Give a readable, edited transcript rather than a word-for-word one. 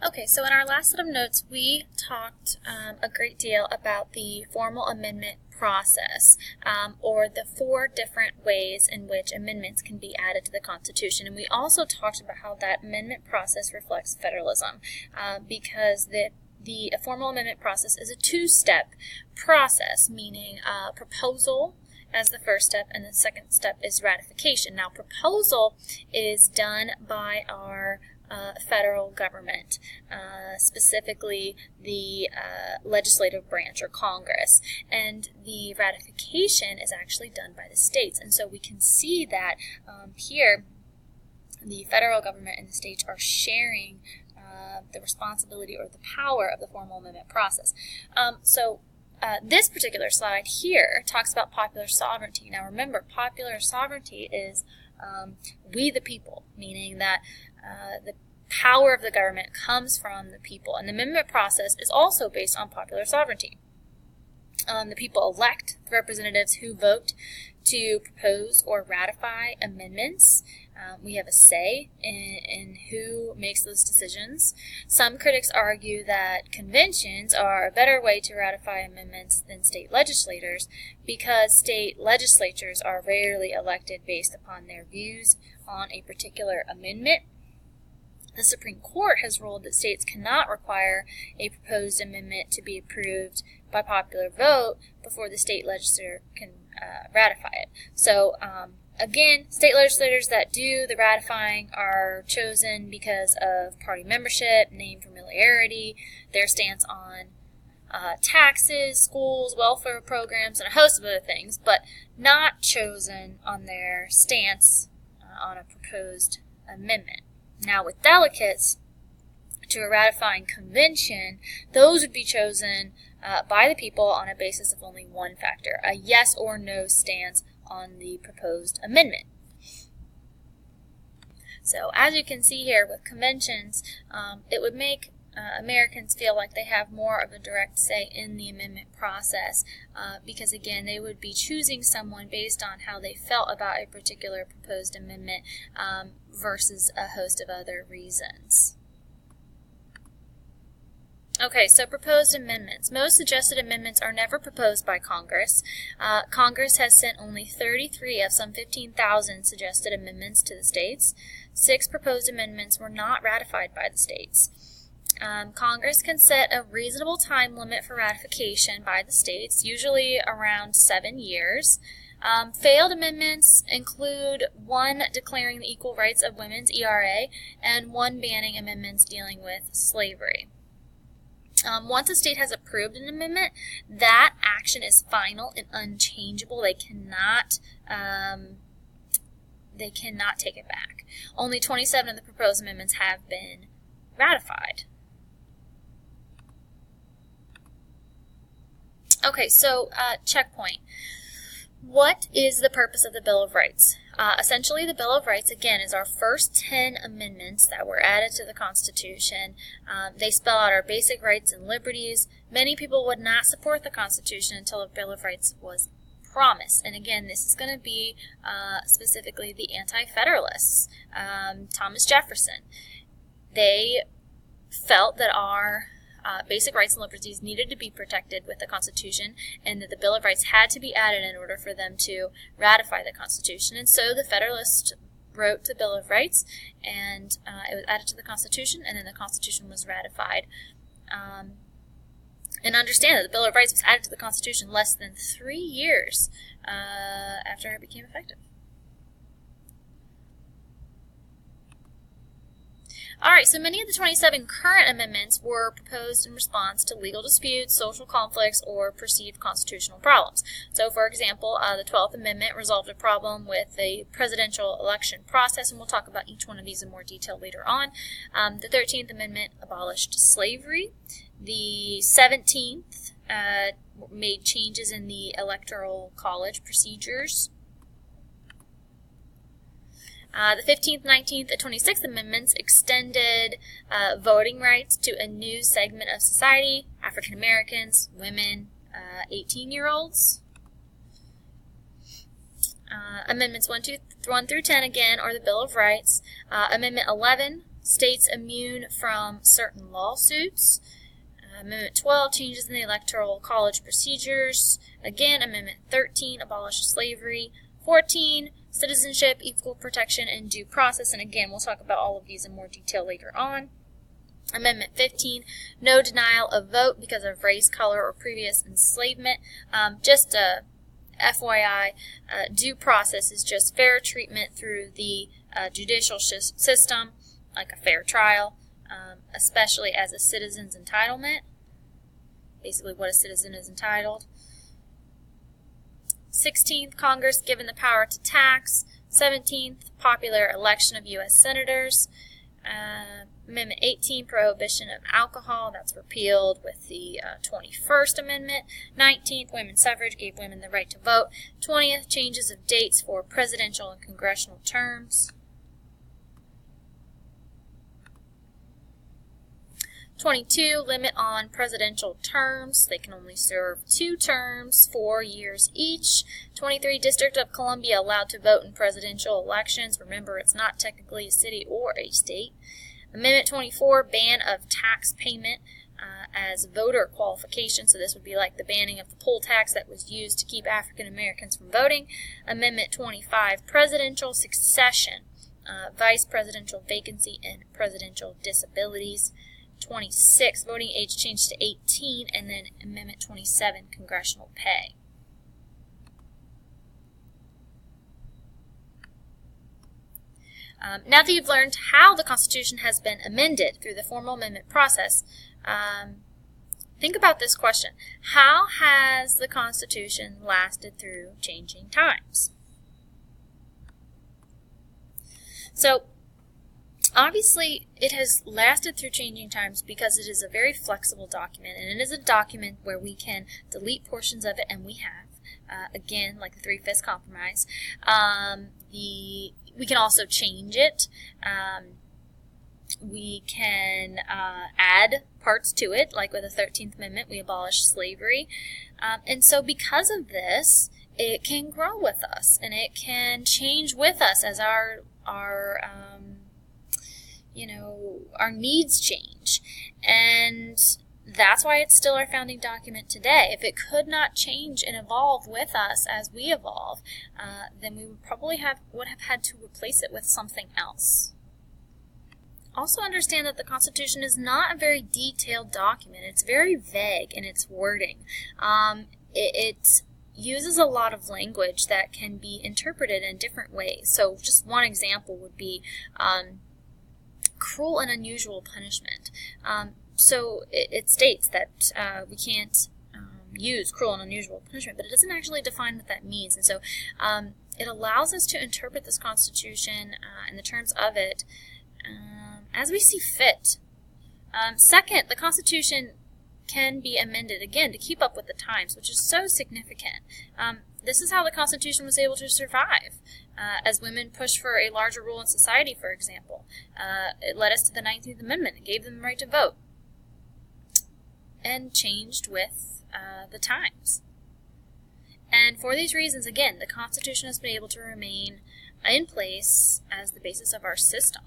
Okay, so in our last set of notes, we talked a great deal about the formal amendment process, or the 4 different ways in which amendments can be added to the Constitution. And we also talked about how that amendment process reflects federalism, because the formal amendment process is a 2-step process, meaning proposal as the first step, and the second step is ratification. Now, proposal is done by our federal government, specifically the legislative branch or Congress, and the ratification is actually done by the states. And so we can see that here the federal government and the states are sharing the responsibility or the power of the formal amendment process. This particular slide here talks about popular sovereignty. Now remember, popular sovereignty is we the people, meaning that the power of the government comes from the people. And the amendment process is also based on popular sovereignty. The people elect the representatives who vote to propose or ratify amendments. We have a say in who makes those decisions. Some critics argue that conventions are a better way to ratify amendments than state legislators, because state legislatures are rarely elected based upon their views on a particular amendment. The Supreme Court has ruled that states cannot require a proposed amendment to be approved by popular vote before the state legislature can ratify it. So, again, state legislators that do the ratifying are chosen because of party membership, name familiarity, their stance on taxes, schools, welfare programs, and a host of other things, but not chosen on their stance on a proposed amendment. Now, with delegates to a ratifying convention, those would be chosen by the people on a basis of only one factor, a yes or no stance on the proposed amendment. So, as you can see here with conventions, it would make Americans feel like they have more of a direct say in the amendment process, because again, they would be choosing someone based on how they felt about a particular proposed amendment versus a host of other reasons. Okay, so proposed amendments. Most suggested amendments are never proposed by Congress. Congress has sent only 33 of some 15,000 suggested amendments to the states. 6 proposed amendments were not ratified by the states. Congress can set a reasonable time limit for ratification by the states, usually around 7 years. Failed amendments include 1 declaring the equal rights of women's ERA and 1 banning amendments dealing with slavery. Once a state has approved an amendment, that action is final and unchangeable. They cannot take it back. Only 27 of the proposed amendments have been ratified. Okay, so checkpoint. What is the purpose of the Bill of Rights? Essentially, the Bill of Rights, again, is our first 10 amendments that were added to the Constitution. They spell out our basic rights and liberties. Many people would not support the Constitution until the Bill of Rights was promised. And again, this is going to be specifically the Anti-Federalists, Thomas Jefferson. They felt that our basic rights and liberties needed to be protected with the Constitution, and that the Bill of Rights had to be added in order for them to ratify the Constitution. And so the Federalists wrote the Bill of Rights, and it was added to the Constitution, and then the Constitution was ratified. And understand that the Bill of Rights was added to the Constitution less than 3 years after it became effective. Alright, so many of the 27 current amendments were proposed in response to legal disputes, social conflicts, or perceived constitutional problems. So, for example, the 12th Amendment resolved a problem with the presidential election process, and we'll talk about each one of these in more detail later on. The 13th Amendment abolished slavery. The 17th made changes in the Electoral College procedures. The 15th, 19th, and 26th Amendments extended voting rights to a new segment of society, African Americans, women, 18-year-olds. Amendments 1 through 10, again, are the Bill of Rights. Amendment 11 states immune from certain lawsuits. Amendment 12, changes in the Electoral College procedures. Again, Amendment 13, abolishes slavery. 14, citizenship, equal protection, and due process. And again, we'll talk about all of these in more detail later on. Amendment 15, no denial of vote because of race, color, or previous enslavement. Just a FYI, due process is just fair treatment through the judicial system, like a fair trial, especially as a citizen's entitlement, basically what a citizen is entitled. 16th, Congress given the power to tax. 17th, popular election of U.S. senators. Amendment 18, prohibition of alcohol, that's repealed with the 21st Amendment. 19th, women's suffrage gave women the right to vote. 20th, changes of dates for presidential and congressional terms. 22, limit on presidential terms. They can only serve 2 terms, 4 years each. 23, District of Columbia allowed to vote in presidential elections. Remember, it's not technically a city or a state. Amendment 24, ban of tax payment as voter qualification. So this would be like the banning of the poll tax that was used to keep African Americans from voting. Amendment 25, presidential succession, vice presidential vacancy, and presidential disabilities. 26, voting age changed to 18, and then Amendment 27, congressional pay. Now that you've learned how the Constitution has been amended through the formal amendment process, think about this question. How has the Constitution lasted through changing times? So, obviously, it has lasted through changing times because it is a very flexible document, and it is a document where we can delete portions of it, and we have, again, like the 3/5 compromise. We can also change it. We can add parts to it, like with the 13th Amendment, we abolished slavery. And so because of this, it can grow with us, and it can change with us as our needs change. And that's why it's still our founding document today. If it could not change and evolve with us as we evolve, then we would probably would have had to replace it with something else. Also understand that the Constitution is not a very detailed document. It's very vague in its wording. It uses a lot of language that can be interpreted in different ways. So just one example would be cruel and unusual punishment. So it states that we can't use cruel and unusual punishment, but it doesn't actually define what that means. And so it allows us to interpret this Constitution and the terms of it as we see fit. Second, the Constitution can be amended, again, to keep up with the times, which is so significant. This is how the Constitution was able to survive. As women pushed for a larger role in society, for example. It led us to the 19th Amendment. It gave them the right to vote. And changed with the times. And for these reasons, again, the Constitution has been able to remain in place as the basis of our system.